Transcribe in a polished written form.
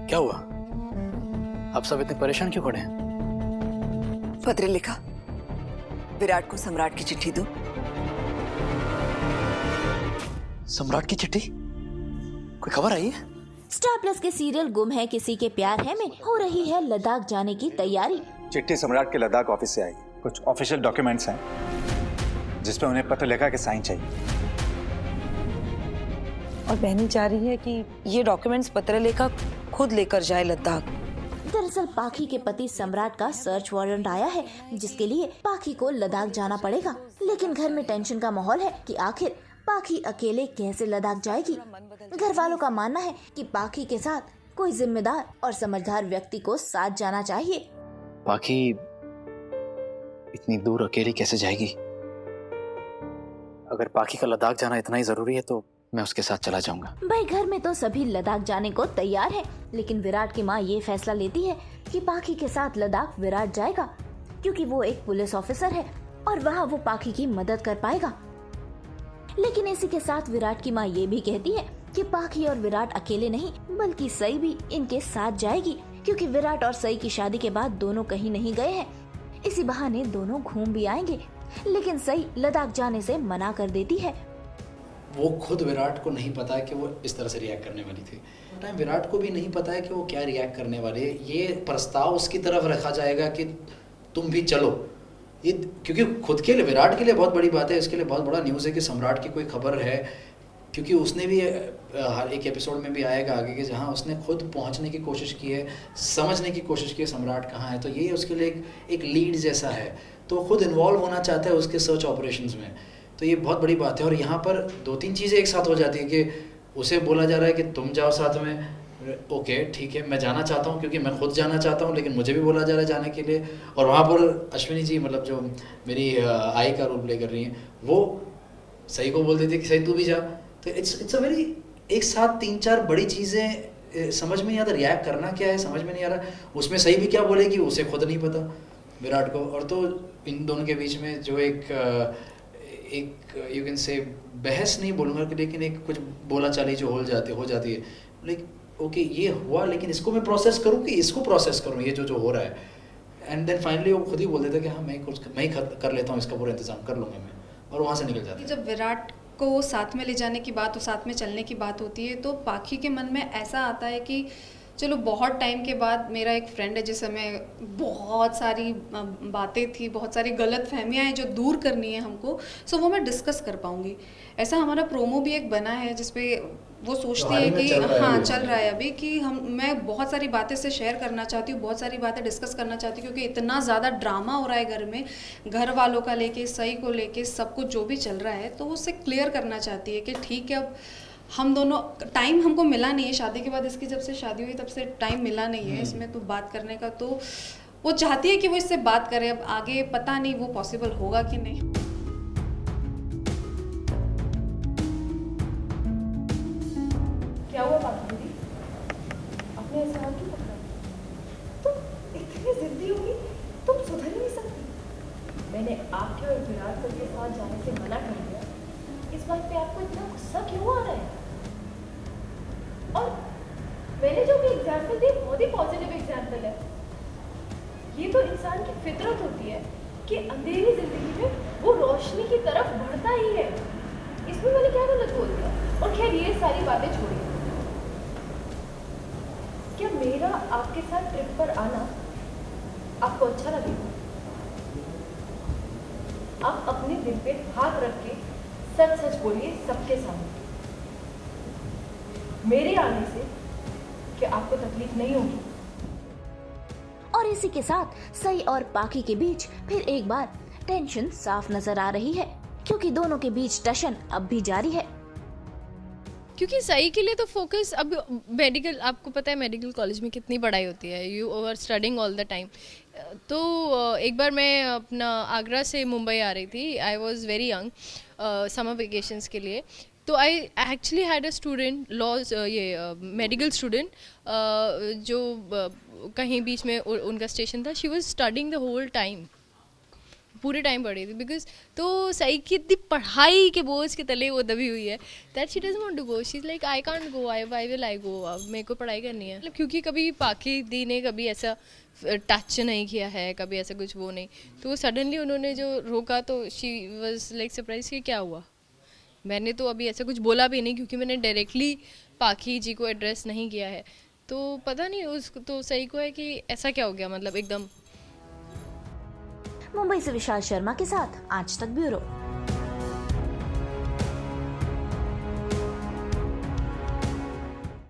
क्या हुआ? आप सब इतने परेशान क्यों खड़े हैं? पत्र लिखा, विराट को सम्राट की चिट्ठी दो। सम्राट की चिट्ठी? कोई खबर आई है? स्टार प्लस के सीरियल गुम है किसी के प्यार है में हो रही है लद्दाख जाने की तैयारी। चिट्ठी सम्राट के लद्दाख ऑफिस से आई। कुछ ऑफिशियल डॉक्यूमेंट्स हैं जिसपे उन्हें पत्र लेखा के साइन चाहिए। और बहनी चाह रही है कि ये डॉक्यूमेंट्स पत्र लेखा खुद लेकर जाए लद्दाख। दरअसल पाखी के पति सम्राट का सर्च वारंट आया है जिसके लिए पाखी को लद्दाख जाना पड़ेगा। लेकिन घर में टेंशन का माहौल है कि आखिर पाखी अकेले कैसे लद्दाख जाएगी। घर वालों का मानना है कि पाखी के साथ कोई जिम्मेदार और समझदार व्यक्ति को साथ जाना चाहिए। पाखी इतनी दूर अकेली कैसे जाएगी? अगर पाखी का लद्दाख जाना इतना ही जरूरी है तो मैं उसके साथ चला जाऊंगा। भाई घर में तो सभी लद्दाख जाने को तैयार हैं, लेकिन विराट की माँ ये फैसला लेती है कि पाखी के साथ लद्दाख विराट जाएगा क्योंकि वो एक पुलिस ऑफिसर है और वहाँ वो पाखी की मदद कर पाएगा। लेकिन इसी के साथ विराट की माँ ये भी कहती है कि पाखी और विराट अकेले नहीं बल्कि सई भी इनके साथ जाएगी क्योंकि विराट और सई की शादी के बाद दोनों कहीं नहीं गए हैं। इसी बहाने दोनों घूम भी आएंगे। लेकिन सई लद्दाख जाने से मना कर देती है। वो खुद विराट को नहीं पता है कि वो इस तरह से रिएक्ट करने वाली थी। टाइम विराट को भी नहीं पता है कि वो क्या रिएक्ट करने वाले है। ये प्रस्ताव उसकी तरफ रखा जाएगा कि तुम भी चलो, ये क्योंकि खुद के लिए विराट के लिए बहुत बड़ी बात है, इसके लिए बहुत बड़ा न्यूज़ है कि सम्राट की कोई खबर है। क्योंकि उसने भी हर एक एपिसोड में भी आएगा आगे के जहाँ उसने खुद पहुँचने की कोशिश की है, समझने की कोशिश की है सम्राट कहाँ है। तो ये उसके लिए एक लीड जैसा है, तो खुद इन्वॉल्व होना चाहता है उसके सर्च ऑपरेशंस में। तो ये बहुत बड़ी बात है। और यहाँ पर दो तीन चीज़ें एक साथ हो जाती है कि उसे बोला जा रहा है कि तुम जाओ साथ में, ओके ठीक है मैं जाना चाहता हूँ क्योंकि मैं खुद जाना चाहता हूँ, लेकिन मुझे भी बोला जा रहा है जाने के लिए। और वहाँ पर अश्विनी जी मतलब जो मेरी आई का रोल प्ले कर रही हैं वो सही को बोल देती है कि सही तू भी जा। तो इट्स अ वेरी एक साथ तीन चार बड़ी चीज़ें समझ में नहीं आता, रिएक्ट करना क्या है समझ में नहीं आ रहा। उसमें सही भी क्या बोलेगी उसे खुद नहीं पता विराट को। और तो इन दोनों के बीच में जो एक यू कैन से बहस नहीं बोलूँगा लेकिन एक कुछ बोला चाली जो हो जाती है लाइक ओके ये हुआ लेकिन इसको मैं प्रोसेस करूँ कि इसको प्रोसेस करूँ ये जो हो रहा है। एंड देन फाइनली वो खुद ही बोल देता है कि हाँ मैं ही कर लेता हूँ, इसका पूरा इंतजाम कर लूँगा मैं, और वहाँ से निकल जाता है। जब विराट को साथ में ले जाने की बात और साथ में चलने की बात होती है तो पाखी के मन में ऐसा आता है कि चलो बहुत टाइम के बाद मेरा एक फ्रेंड है जिस समय बहुत सारी बातें थी, बहुत सारी गलत फहमियाँ हैं जो दूर करनी है हमको, सो वो मैं डिस्कस कर पाऊँगी। ऐसा हमारा प्रोमो भी एक बना है जिसपे वो सोचती है कि हाँ चल रहा है अभी कि मैं बहुत सारी बातें से शेयर करना चाहती हूँ, बहुत सारी बातें डिस्कस करना चाहती हूँ क्योंकि इतना ज़्यादा ड्रामा हो रहा है घर में, घर वालों का लेके सही को लेके सब कुछ जो भी चल रहा है, तो वो उससे क्लियर करना चाहती है कि ठीक है अब हम दोनों टाइम हमको मिला नहीं है शादी के बाद, इसकी जब से शादी हुई तब से टाइम मिला नहीं है इसमें तो बात करने का, तो वो चाहती है कि वो इससे बात करे। अब आगे पता नहीं वो पॉसिबल होगा कि नहीं। क्या हुआ बात दीदी? अपने ऐसे हाथ क्यों पकड़ा? तुम इतनी जिद्दी होगी, तुम सुधर ही नहीं सकती। मैंने आपके और विराट सर के साथ जाने से मना कर दिया, इस बात पे आपको इतना गुस्सा क्यों आ रहा है? और मैंने जो भी एग्जाम्पल दी बहुत ही पॉजिटिव एग्जाम्पल है। ये तो इंसान की फितरत होती है कि अंधेरी जिंदगी में वो रोशनी की तरफ बढ़ता ही है। इसमें मैंने क्या गलत बोल दिया? और खैर ये सारी बातें छोड़िए, क्या मेरा आपके साथ ट्रिप पर आना आपको अच्छा लगेगा? आप अपने दिल पे हाथ रख के सच सच बोलिए सबके सामने, मेरे आने से कि आपको तकलीफ नहीं होगी। और इसी के साथ सई और पाखी के बीच फिर एक बार टेंशन साफ नजर आ रही है क्योंकि दोनों के बीच टशन अब भी जारी है। क्योंकि सही के लिए तो फोकस अब मेडिकल, आपको पता है मेडिकल कॉलेज में कितनी पढ़ाई होती है, you are studying all the time. तो एक बार मैं अपना आगरा से मुंबई आ रही थी, I was very young, summer vacations के लिए। तो I actually had a student lodge, ये मेडिकल स्टूडेंट जो कहीं बीच में उनका स्टेशन था, she was studying the whole time, पूरे टाइम पढ़ी थी बिकॉज तो सही की इतनी पढ़ाई के बोझ के तले वो दबी हुई है that she doesn't want to go, she is like I can't go, I will I go, अब मेरे को पढ़ाई करनी है। मतलब क्योंकि कभी पाखी दी ने कभी ऐसा टच नहीं किया है, कभी ऐसा कुछ वो नहीं, तो सडनली उन्होंने जो रोका तो शी वाज लाइक सरप्राइज कि क्या हुआ। मैंने तो अभी ऐसा कुछ बोला भी नहीं क्योंकि मैंने डायरेक्टली पाखी जी को एड्रेस नहीं किया है, तो पता नहीं उसको तो सही को है कि ऐसा क्या हो गया, मतलब एकदम। मुंबई से विशाल शर्मा के साथ आज तक ब्यूरो।